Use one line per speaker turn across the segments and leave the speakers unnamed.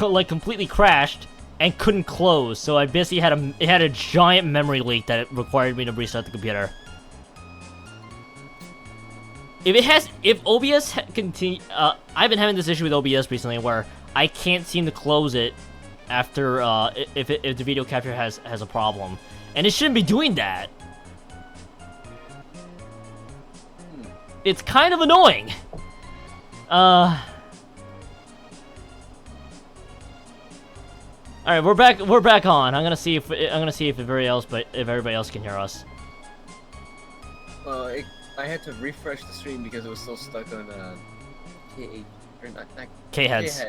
like completely crashed and couldn't close. So I basically had a giant memory leak that required me to restart the computer. If OBS continue, I've been having this issue with OBS recently where I can't seem to close it after if the video capture has a problem, and it shouldn't be doing that. It's kind of annoying. All right, we're back on. I'm gonna see if everybody else can hear us.
I had to refresh the stream because it was still stuck on
K-heads.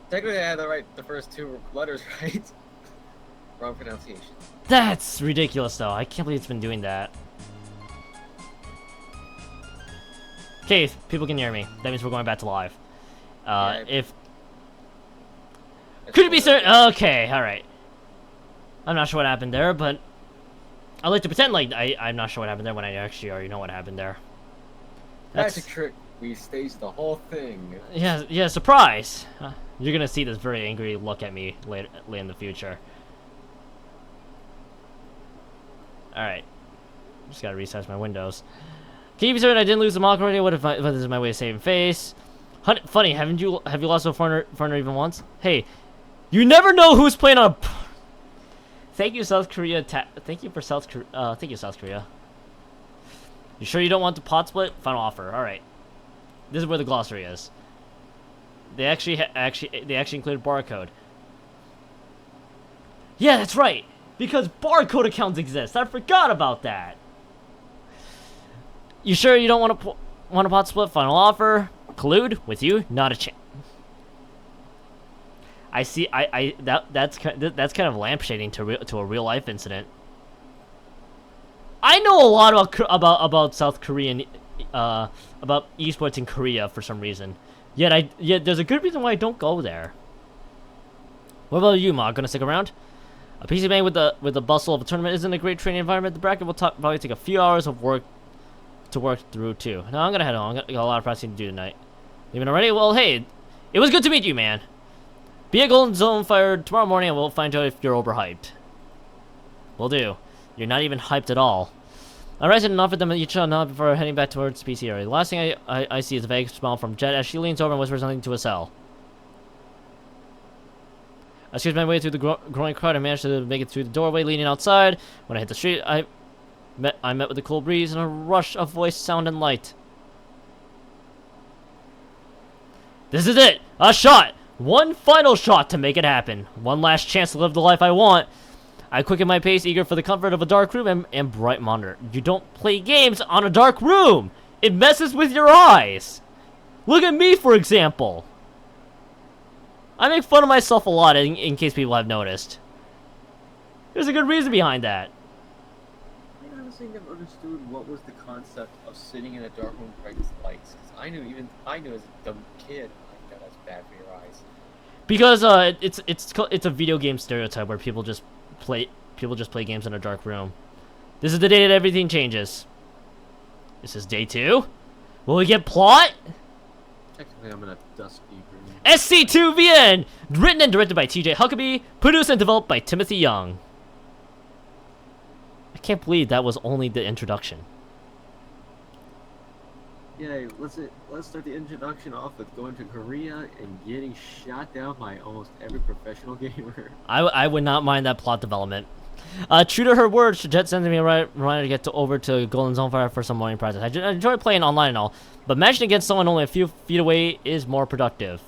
Technically, I had the first two letters right. Wrong pronunciation.
That's ridiculous, though. I can't believe it's been doing that. Okay, people can hear me. That means we're going back to live. If could it be certain? Okay, all right. I'm not sure what happened there, but I like to pretend like I'm not sure what happened there when I actually already know what happened there.
That's a trick. We staged the whole thing.
Yeah, surprise! You're gonna see this very angry look at me later in the future. All right, just gotta resize my windows. Can you be certain I didn't lose the mock already? What if this is my way of saving face? Funny, have you lost a foreigner even once? Hey, you never know who's playing on a. Thank you, South Korea. Thank you, South Korea. You sure you don't want the pot split? Final offer. All right. This is where the glossary is. They actually included barcode. Yeah, that's right. Because barcode accounts exist. I forgot about that. You sure you don't want a pot split? Final offer. Collude with you? Not a chance. I see. That's kind of lampshading to a real life incident. I know a lot about South Korean, about esports in Korea for some reason. Yet there's a good reason why I don't go there. What about you, Ma? Gonna stick around? A PC bang with the bustle of a tournament isn't a great training environment. The bracket will probably take a few hours of work to work through too. No, I'm gonna head on. I got a lot of practicing to do tonight. Leaving already? Well, hey, it was good to meet you, man. Be a Golden Zone fired tomorrow morning and we'll find out if you're overhyped. Will do. You're not even hyped at all. I rise and offered them each other before heading back towards PC area. The last thing I see is a vague smile from Jet as she leans over and whispers something to a cell. I squeezed my way through the growing crowd and managed to make it through the doorway leading outside. When I hit the street, I met with a cool breeze and a rush of voice, sound, and light. This is it! A shot! One final shot to make it happen. One last chance to live the life I want. I quicken my pace, eager for the comfort of a dark room and bright monitor. You don't play games on a dark room! It messes with your eyes! Look at me, for example! I make fun of myself a lot in case people have noticed. There's a good reason behind that.
I honestly never understood what was the concept of sitting in a dark room with brightest lights. Because I knew as a dumb kid, like, that's bad for your eyes.
Because it's a video game stereotype where people just play games in a dark room. This is the day that everything changes. This is day 2. Will we get plot?
Technically, I'm in a dusky room.
SC2VN, written and directed by TJ Huckabee, produced and developed by Timothy Young. I can't believe that was only the introduction.
Yeah, let's start the introduction off with going to Korea and getting shot down by almost every professional gamer.
I would not mind that plot development. True to her word, Jet sends me a reminder to get over to Golden Zone Fire for some morning practice. I enjoy playing online and all, but matching against someone only a few feet away is more productive.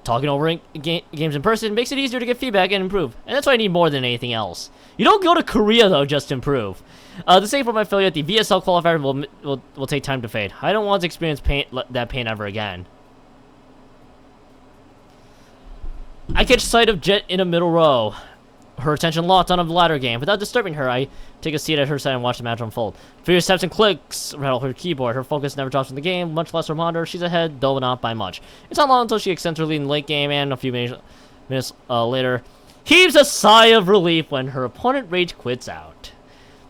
Talking over games in person makes it easier to get feedback and improve, and that's what I need more than anything else. You don't go to Korea, though, just to improve. The same for my failure at the VSL qualifier will take time to fade. I don't want to experience that pain ever again. I catch sight of Jet in a middle row. Her attention locked on a ladder game. Without disturbing her, I take a seat at her side and watch the match unfold. Furious steps and clicks rattle her keyboard. Her focus never drops from the game, much less her monitor. She's ahead, though not by much. It's not long until she extends her lead in the late game, and a few minutes later, heaves a sigh of relief when her opponent rage quits out.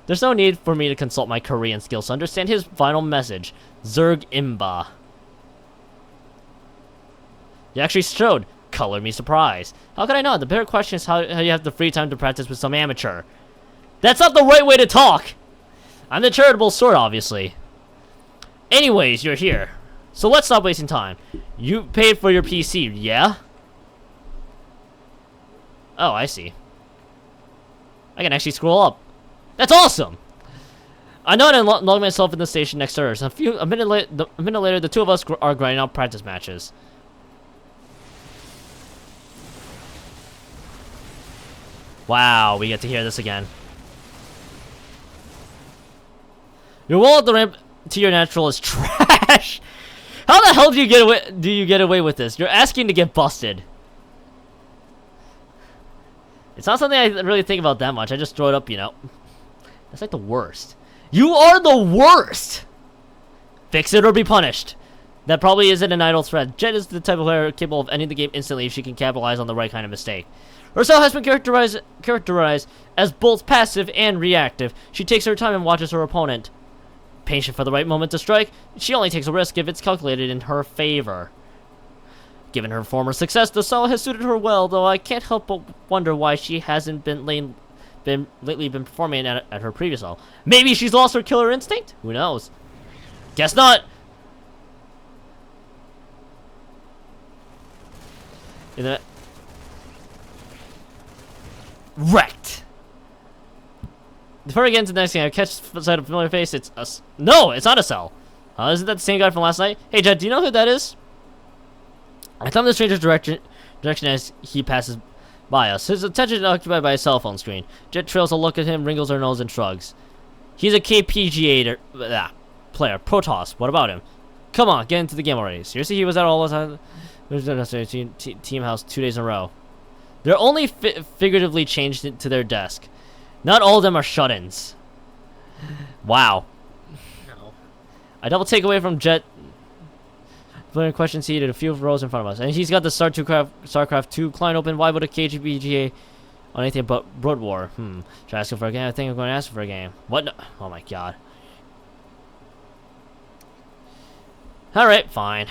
There's no need for me to consult my Korean skills to understand his final message. Zerg Imba. You actually showed. Color me surprised. How could I not? The better question is how you have the free time to practice with some amateur. That's not the right way to talk! I'm the charitable sort, obviously. Anyways, you're here. So let's stop wasting time. You paid for your PC, yeah? Oh, I see. I can actually scroll up. That's awesome! I know and log myself in the station next to hers. A minute later, the two of us are grinding out practice matches. Wow, we get to hear this again. Your wall at the ramp to your natural is trash. How the hell do you get away with this? You're asking to get busted. It's not something I really think about that much. I just throw it up, you know. That's like the worst. You are the worst. Fix it or be punished. That probably isn't an idle threat. Jet is the type of player capable of ending the game instantly if she can capitalize on the right kind of mistake. Her style has been characterized as both passive and reactive. She takes her time and watches her opponent. Patient for the right moment to strike, she only takes a risk if it's calculated in her favor. Given her former success, the style has suited her well, though I can't help but wonder why she hasn't been lately performing at her previous level. Maybe she's lost her killer instinct? Who knows? Guess not! Wrecked! Before we get into the next thing, I catch sight of a familiar face. It's us. No, it's not a cell. Isn't that the same guy from last night? Hey, Jet, do you know who that is? I thumb the stranger's direction as he passes by us. His attention is occupied by a cell phone screen. Jet trails a look at him, wrinkles her nose, and shrugs. He's a KPGA player. Protoss. What about him? Come on, get into the game already. Seriously, he was at all the time. Team house 2 days in a row. They're only figuratively changed to their desk. Not all of them are shut-ins. Wow.
No.
I double take away from Jet. Player in question seated a few rows in front of us, and he's got the StarCraft 2 client open. Why would a KGBGA on anything but Broad War? Should I ask him for a game? I think I'm going to ask him for a game. What? No. Oh my god. All right, fine.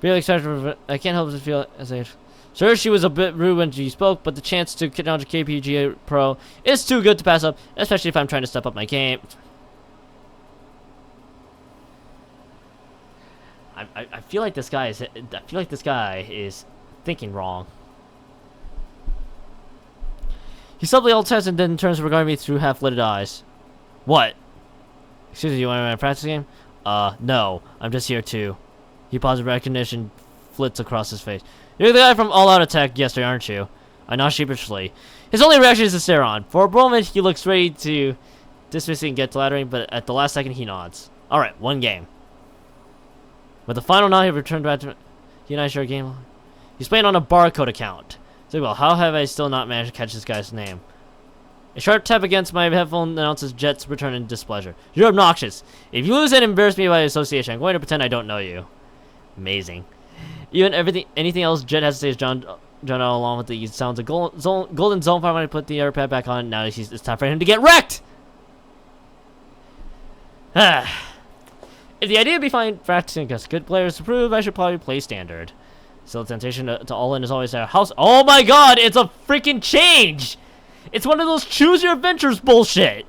Really excited. I can't help but feel as I. Sure, she was a bit rude when she spoke, but the chance to challenge a KPGA pro is too good to pass up, especially if I'm trying to step up my game. I feel like this guy is thinking wrong. He suddenly all tests and then turns regarding me through half-lidded eyes. What? Excuse me, you want to practice game? No. I'm just here too. He pauses, recognition flits across his face. You're the guy from All Out Attack yesterday, aren't you? I nod sheepishly. His only reaction is to stare on. For a moment, he looks ready to dismiss and get flattering, but at the last second, he nods. Alright, one game. With the final nod, he returned back to... He and I share a game. He's playing on a barcode account. So, well, how have I still not managed to catch this guy's name? A sharp tap against my headphone announces Jet's return in displeasure. You're obnoxious. If you lose and embarrass me by association, I'm going to pretend I don't know you. Amazing. Even anything else Jet has to say is John along with the sounds of golden zone. Finally put the air pad back on. Now it's time for him to get wrecked. If the idea would be fine practicing against good players to prove, I should probably play standard. Still, the temptation to all in is always there. Oh my god, it's a freaking change! It's one of those choose your adventures bullshit.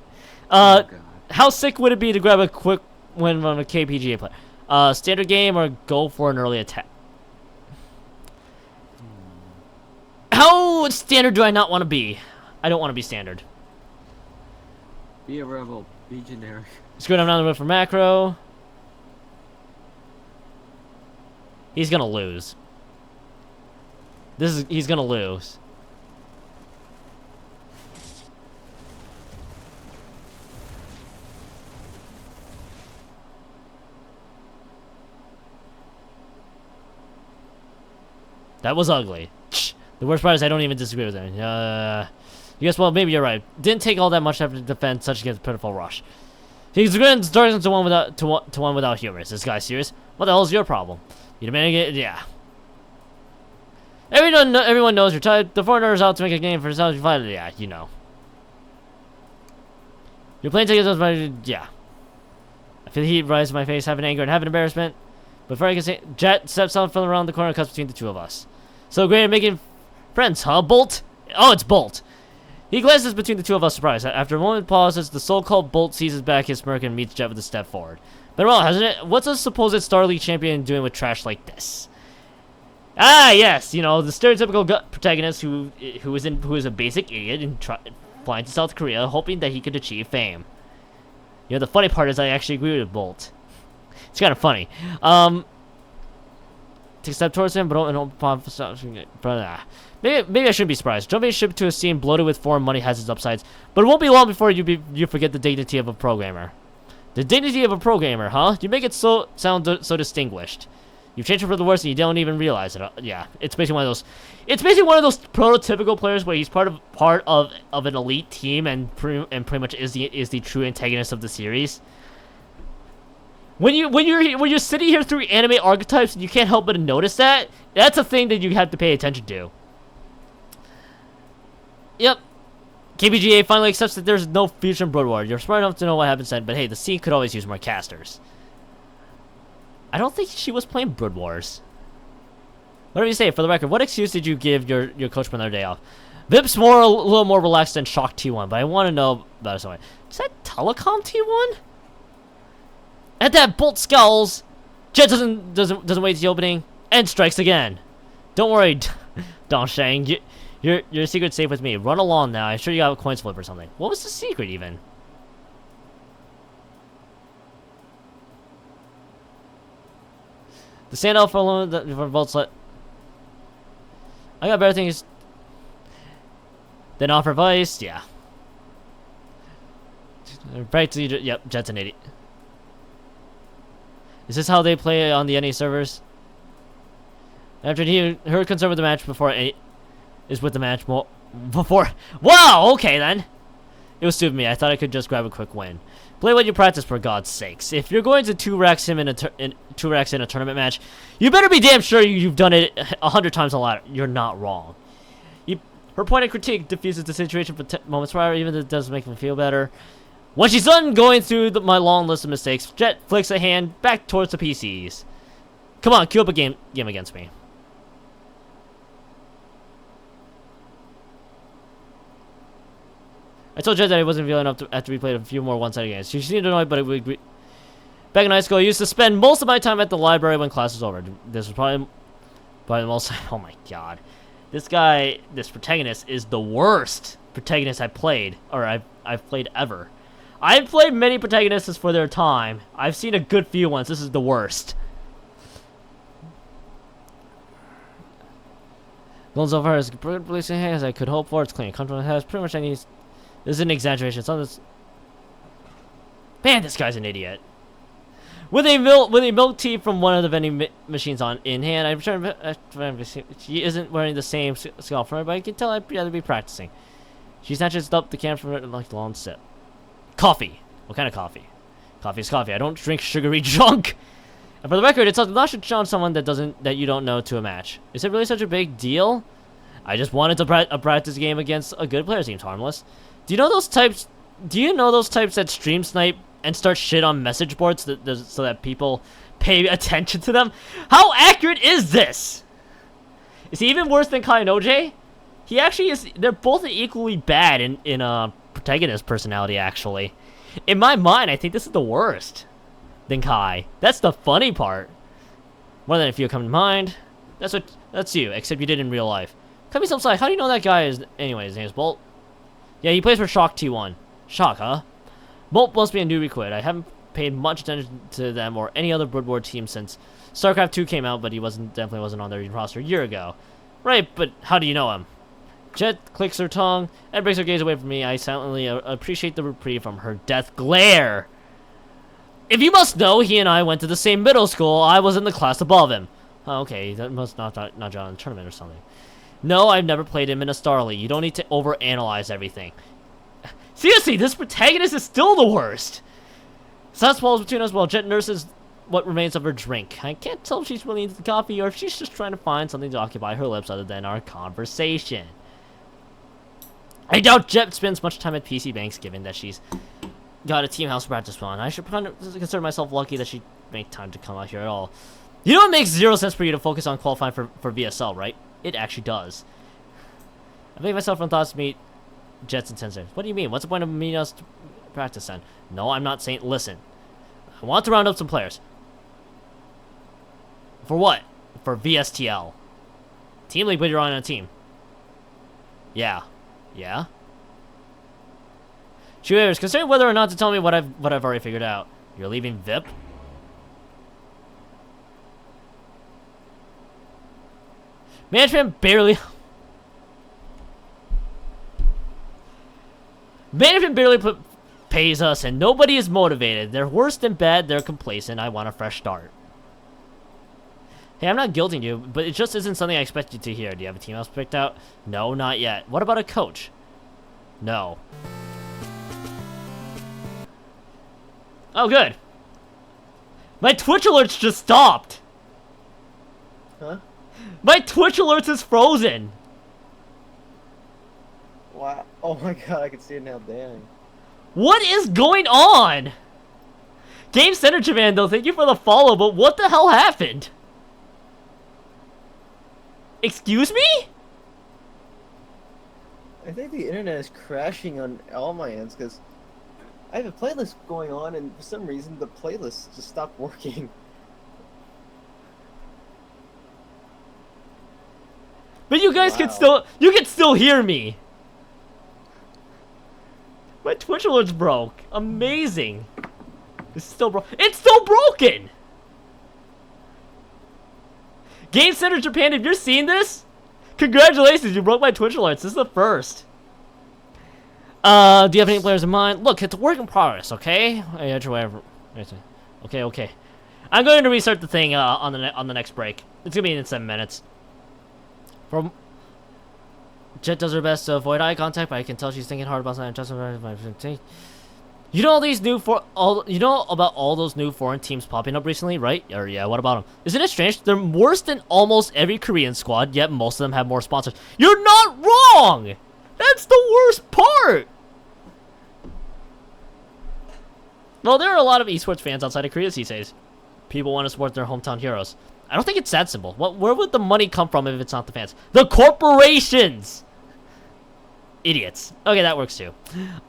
How sick would it be to grab a quick win from a KPGA player? Standard game or go for an early attack? How standard do I not want to be? I don't want to be standard.
Be a rebel. Be generic.
Screw him down the road for macro. He's gonna lose. He's gonna lose. That was ugly. The worst part is I don't even disagree with him. Yes, well, maybe you're right. Didn't take all that much effort to defend such a pitiful rush. He's starting to one without humor. Is this guy serious? What the hell is your problem? You demanding it? Yeah. Everyone knows you're tired. The foreigner is out to make a game for himself. Yeah, you know. You're playing tickets. Yeah. I feel the heat rise to my face, having anger and having embarrassment. Before I can say, Jet steps out from around the corner and cuts between the two of us. So great at making friends, huh, Bolt? Oh, it's Bolt. He glances between the two of us, surprised. After a moment pauses, the so-called Bolt seizes back his smirk and meets Jet with a step forward. But well, hasn't it? What's a supposed Star League champion doing with trash like this? Ah, yes, you know, the stereotypical protagonist who is a basic idiot and flying to South Korea, hoping that he could achieve fame. You know, the funny part is I actually agree with Bolt. It's kind of funny. Take a step towards him, but maybe I shouldn't be surprised. Jumping ship to a scene bloated with foreign money has its upsides, but it won't be long before you forget the dignity of a programmer. The dignity of a programmer, huh? You make it sound so distinguished. You've changed it for the worse, and you don't even realize it. Yeah, it's basically one of those. It's basically one of those prototypical players where he's part of an elite team and pretty much is the true antagonist of the series. When you're sitting here through anime archetypes and you can't help but notice that, that's a thing that you have to pay attention to. Yep. KBGA finally accepts that there's no future in Brood War. You're smart enough to know what happened said, but hey, the scene could always use more casters. I don't think she was playing Brood Wars. Whatever you say, for the record, what excuse did you give your coach for another day off? Vip's a little more relaxed than Shock T1, but I want to know about it somewhere. Is that Telecom T1? At that, Bolt scowls. Jet doesn't wait to the opening and strikes again. Don't worry, Dongsheng. Your secret's safe with me. Run along now. I'm sure you got a coin flip or something. What was the secret even? The standout for alone for Bolt's let. I got better things than offer advice. Yeah. Practically, yep. Jet's an idiot. Is this how they play on the NA servers? After her concern with the match before is with the match before. Wow. Okay then. It was stupid of me. I thought I could just grab a quick win. Play what you practice, for God's sakes. If you're going to 2-rax him in a tournament match, you better be damn sure you've done it 100 times a lot. You're not wrong. Her point of critique diffuses the situation for moments prior, even if it does make me feel better. When she's done going through my long list of mistakes, Jet flicks a hand back towards the PCs. Come on, queue up a game against me. I told Jet that he wasn't feeling enough after we played a few more one-sided games. She seemed annoyed, but back in high school, I used to spend most of my time at the library when class was over. This was probably the most. Oh my god, this protagonist is the worst protagonist I've played ever. I've played many protagonists for their time. I've seen a good few ones. This is the worst. Going so far as policing as I could hope for. It's clean. Control has pretty much any. This is an exaggeration. Some of this. Man, this guy's an idiot. With a milk tea from one of the vending machines in hand, I'm sure she isn't wearing the same scarf from her, but I can tell I'd rather be practicing. She snatches up the can from her like a long sip. Coffee. What kind of coffee? Coffee is coffee. I don't drink sugary junk. And for the record, it's not to challenge someone that you don't know to a match. Is it really such a big deal? I just wanted to practice a game against a good player. Seems harmless. Do you know those types that stream snipe and start shit on message boards so that people pay attention to them? How accurate is this? Is he even worse than Kainoje? He actually is. They're both equally bad in protagonist personality. Actually, in my mind, I think this is the worst than Kai. That's the funny part. More than a few come to mind. That's you, except you did in real life. Cut me some slack. How do you know that guy is? Anyway, his name is Bolt. Yeah, he plays for Shock T1. Shock, huh? Bolt must be a newbie quid. I haven't paid much attention to them or any other Brood War team since StarCraft 2 came out, but he definitely wasn't on their roster a year ago. Right, but how do you know him? Jet clicks her tongue and breaks her gaze away from me. I silently appreciate the reprieve from her death glare. If you must know, he and I went to the same middle school. I was in the class above him. Oh, okay, that must not John in the tournament or something. No, I've never played him in a Star League. You don't need to overanalyze everything. Seriously, this protagonist is still the worst. Silence falls between us while Jet nurses what remains of her drink. I can't tell if she's really into the coffee or if she's just trying to find something to occupy her lips other than our conversation. I doubt Jet spends much time at PC Banks given that she's got a team house practice on. I should consider myself lucky that she made time to come out here at all. You know it makes 0 sense for you to focus on qualifying for VSL, right? It actually does. I make myself from thoughts to meet Jets and Tensors. What do you mean? What's the point of meeting us to practice then? No, I'm not saying... Listen. I want to round up some players. For what? For VSTL. Team League, but you're on a team. Yeah. Yeah? Shooters, considering whether or not to tell me what I've already figured out. You're leaving VIP? Management barely pays us, and nobody is motivated. They're worse than bad. They're complacent. I want a fresh start. Hey, I'm not guilting you, but it just isn't something I expect you to hear. Do you have a team else picked out? No, not yet. What about a coach? No. Oh, good. My Twitch alerts just stopped.
Huh?
My Twitch alerts is frozen.
Wow. Oh my god, I can see it now. Dang.
What is going on? Game Center Japan, though, thank you for the follow, but what the hell happened? Excuse me?
I think the internet is crashing on all my ends because I have a playlist going on, and for some reason the playlist just stopped working.
But you guys
Wow.
can still hear me. My Twitch alerts broke. Amazing. It's still broken. Game Center Japan, if you're seeing this, congratulations, you broke my Twitch alerts. This is the first. Do you have any players in mind? Look, it's a work in progress, okay? Okay. I'm going to restart the thing on the next break. It's gonna be in 7 minutes. From Jet does her best to avoid eye contact, but I can tell she's thinking hard about something. You know you know about all those new foreign teams popping up recently, right? Or yeah, what about them? Isn't it strange? They're worse than almost every Korean squad, yet most of them have more sponsors. You're not wrong! That's the worst part! Well, there are a lot of esports fans outside of Korea these days. People want to support their hometown heroes. I don't think it's that simple. Where would the money come from if it's not the fans? The corporations! Idiots. Okay, that works too.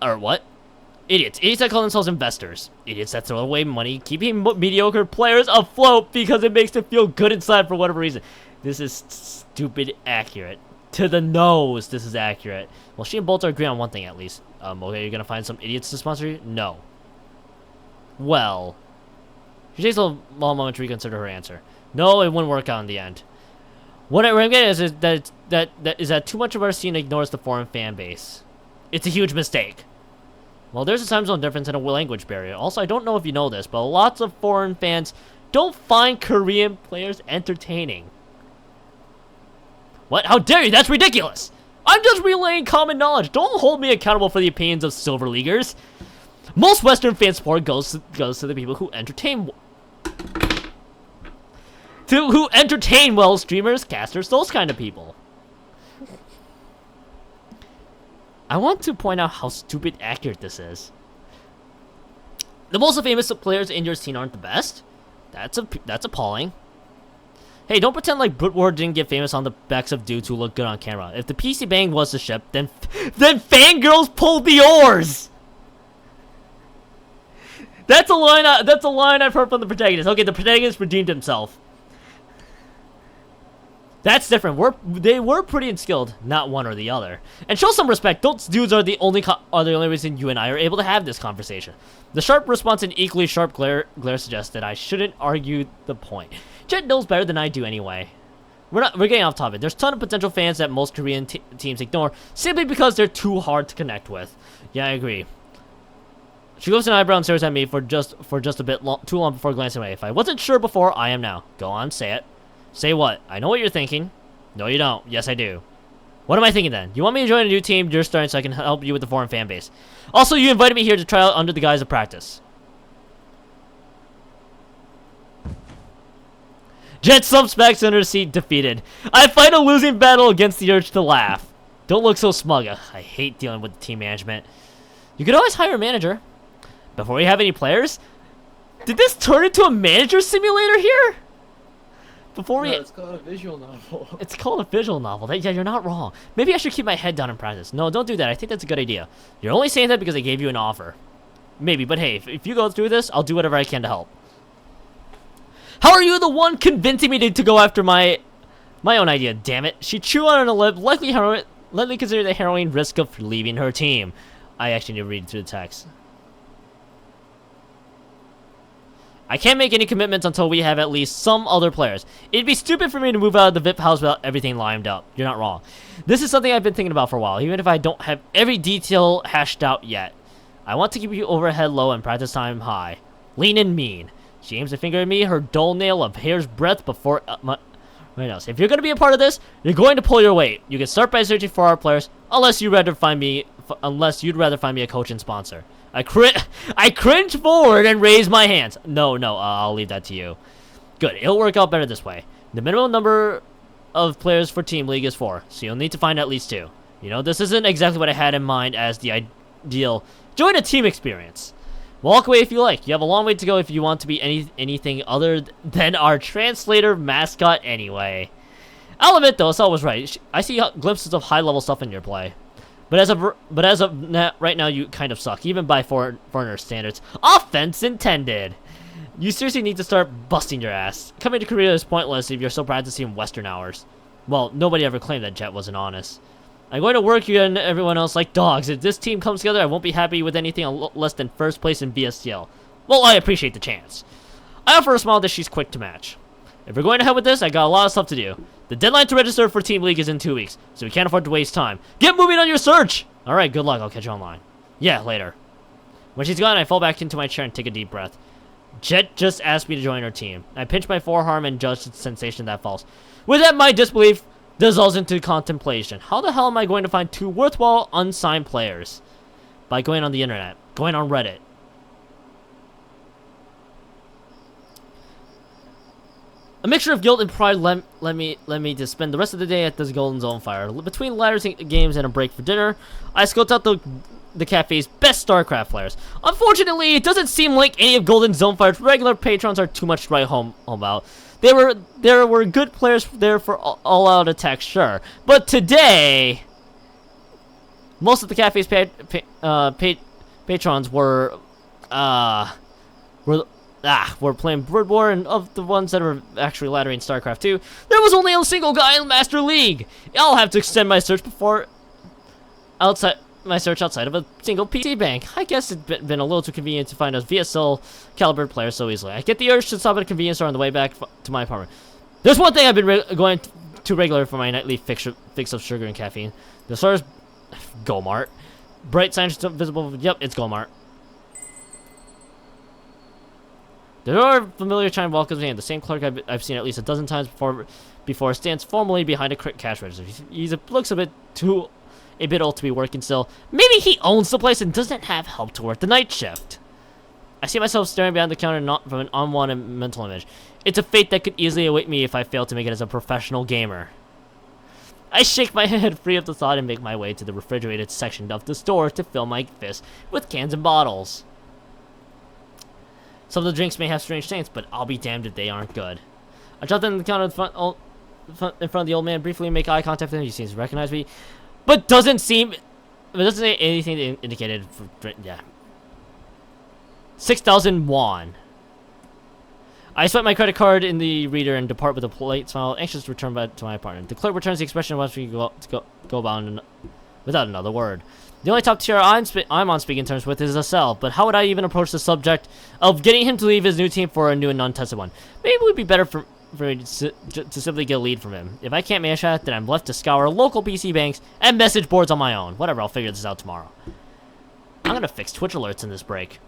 Or what? Idiots. Idiots that call themselves investors. Idiots that throw away money, keeping mediocre players afloat because it makes them feel good inside for whatever reason. This is stupid accurate. To the nose, this is accurate. Well, she and Bolter agree on one thing at least. Okay, you're gonna find some idiots to sponsor you? No. Well. She takes a long moment to reconsider her answer. No, it wouldn't work out in the end. What I'm getting is that too much of our scene ignores the foreign fan base. It's a huge mistake. Well, there's a time zone difference and a language barrier. Also, I don't know if you know this, but lots of foreign fans don't find Korean players entertaining. What? How dare you? That's ridiculous! I'm just relaying common knowledge. Don't hold me accountable for the opinions of Silver Leaguers. Most Western fan support goes to the people who entertain... who entertain well, streamers, casters, those kind of people. I want to point out how stupid accurate this is. The most famous players in your scene aren't the best? That's appalling. Hey, don't pretend like Broodwar didn't get famous on the backs of dudes who look good on camera. If the PC Bang was the ship, then fangirls pulled the oars! That's a line I've heard from the protagonist. Okay, the protagonist redeemed himself. That's different. They were pretty unskilled, not one or the other. And show some respect. Those dudes are the only reason you and I are able to have this conversation. The sharp response and equally sharp glare suggests that I shouldn't argue the point. Jet knows better than I do anyway. We're getting off topic. There's a ton of potential fans that most Korean teams ignore simply because they're too hard to connect with. Yeah, I agree. She goes an eyebrow and stares at me for just a bit too long before glancing away. If I wasn't sure before, I am now. Go on, say it. Say what? I know what you're thinking. No, you don't. Yes, I do. What am I thinking then? You want me to join a new team you're starting so I can help you with the foreign fan base. Also, you invited me here to try out under the guise of practice. Jet slumps back to her seat, defeated. I fight a losing battle against the urge to laugh. Don't look so smug. Ugh, I hate dealing with team management. You could always hire a manager. Before we have any players? Did this turn into a manager simulator here? Before
No,
we...
it's called a visual novel.
It's called a visual novel. Yeah, you're not wrong. Maybe I should keep my head down in practice. No, don't do that. I think that's a good idea. You're only saying that because I gave you an offer. Maybe, but hey, if you go through this, I'll do whatever I can to help. How are you the one convincing me to go after my own idea? Damn it! She chewed on a lip, likely consider the harrowing risk of leaving her team. I actually need to read through the text. I can't make any commitments until we have at least some other players. It'd be stupid for me to move out of the VIP house without everything lined up. You're not wrong. This is something I've been thinking about for a while, even if I don't have every detail hashed out yet. I want to keep you overhead low and practice time high. Lean and mean. She aims a finger at me, her dull nail of hair's breadth before my nose. If you're going to be a part of this, you're going to pull your weight. You can start by searching for our players, unless you'd rather find me a coach and sponsor. I cringe forward and raise my hands. No, I'll leave that to you. Good, it'll work out better this way. The minimum number of players for Team League is 4, so you'll need to find at least 2. You know, this isn't exactly what I had in mind as the ideal. Join a team experience. Walk away if you like. You have a long way to go if you want to be anything other than our translator mascot anyway. I'll admit though, Saul was right. I see glimpses of high-level stuff in your play. But as of right now, you kind of suck, even by foreigner standards. Offense intended. You seriously need to start busting your ass. Coming to Korea is pointless if you're still practicing Western hours. Well, nobody ever claimed that Jet wasn't honest. I'm going to work you and everyone else like dogs. If this team comes together, I won't be happy with anything less than first place in VSTL. Well, I appreciate the chance. I offer a smile that she's quick to match. If we're going ahead with this, I got a lot of stuff to do. The deadline to register for Team League is in 2 weeks, so we can't afford to waste time. Get moving on your search! Alright, good luck. I'll catch you online. Yeah, later. When she's gone, I fall back into my chair and take a deep breath. Jet just asked me to join her team. I pinch my forearm and judge the sensation that falls. With that, my disbelief dissolves into contemplation. How the hell am I going to find 2 worthwhile unsigned players? By going on the internet. Going on Reddit. A mixture of guilt and pride led me to spend the rest of the day at this Golden Zone Fire. Between ladders games and a break for dinner, I scoped out the cafe's best StarCraft players. Unfortunately, it doesn't seem like any of Golden Zone Fire's regular patrons are too much to write home about. There were good players there for all-out attack, sure, but today, most of the cafe's patrons were playing Brood War, and of the ones that were actually laddering StarCraft 2, there was only a single guy in Master League. I'll have to extend my search outside of a single PC bank. I guess it's been a little too convenient to find a VSL caliber player so easily. I get the urge to stop at a convenience store on the way back to my apartment. There's one thing I've been going to regular for my nightly fix of sugar and caffeine. The store's Go-Mart. Bright signs visible. Yep, it's Go-Mart. The door familiar chime welcomes me, and the same clerk I've seen at least a dozen times before stands formally behind a cash register. He looks a bit old to be working still. Maybe he owns the place and doesn't have help to work the night shift. I see myself staring behind the counter from an unwanted mental image. It's a fate that could easily await me if I fail to make it as a professional gamer. I shake my head free of the thought and make my way to the refrigerated section of the store to fill my fist with cans and bottles. Some of the drinks may have strange stains, but I'll be damned if they aren't good. I jump in the counter in front of the old man, briefly make eye contact with him. He seems to recognize me, but doesn't say anything indicated for, yeah. 6,000 won. I swipe my credit card in the reader and depart with a polite smile, anxious to return back to my apartment. The clerk returns the expression once we go about without another word. The only top tier I'm on speaking terms with is Acel, but how would I even approach the subject of getting him to leave his new team for a new and untested one? Maybe it would be better for me to simply get a lead from him. If I can't manage that, then I'm left to scour local PC banks and message boards on my own. Whatever, I'll figure this out tomorrow. I'm gonna fix Twitch alerts in this break.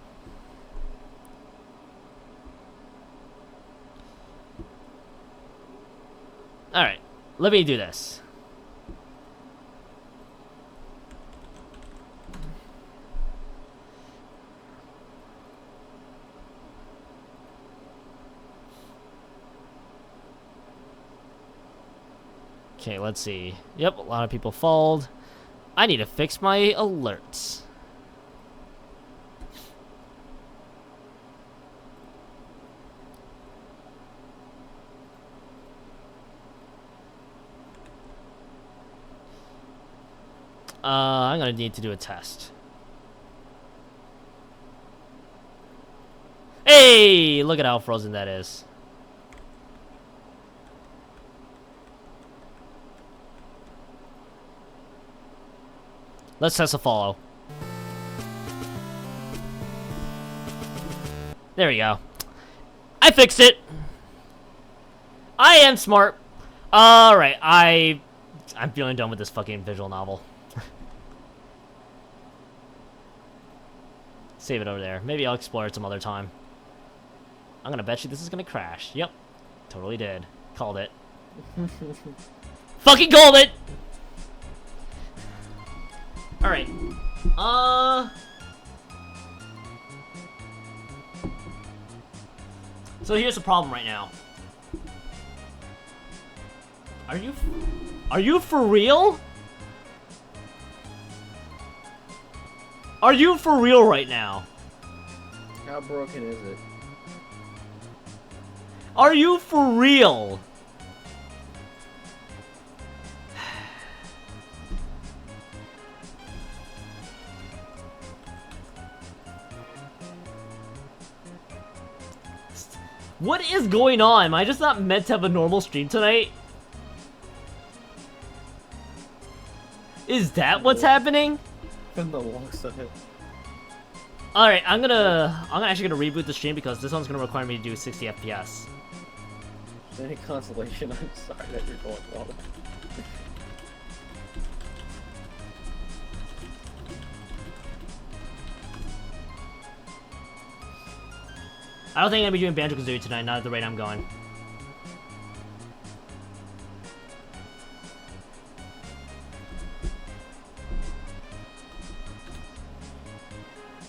Alright, let me do this. Okay, let's see. Yep, a lot of people followed. I need to fix my alerts. I'm gonna need to do a test. Hey, look at how frozen that is. Let's test a follow. There we go. I fixed it. I am smart. Alright, I'm feeling done with this fucking visual novel. Save it over there. Maybe I'll explore it some other time. I'm gonna bet you this is gonna crash. Yep. Totally did. Called it. Fucking called it! Alright. So here's the problem right now. Are you for real? Are you for real right now?
How broken is it?
Are you for real? What is going on? Am I just not meant to have a normal stream tonight? Is that what's happening?
From the looks of it.
Alright, I'm actually gonna reboot the stream because this one's gonna require me to do 60 FPS.
Any consolation, I'm sorry that you're going well.
I don't think I'm gonna be doing Banjo-Kazooie tonight, not at the rate I'm going.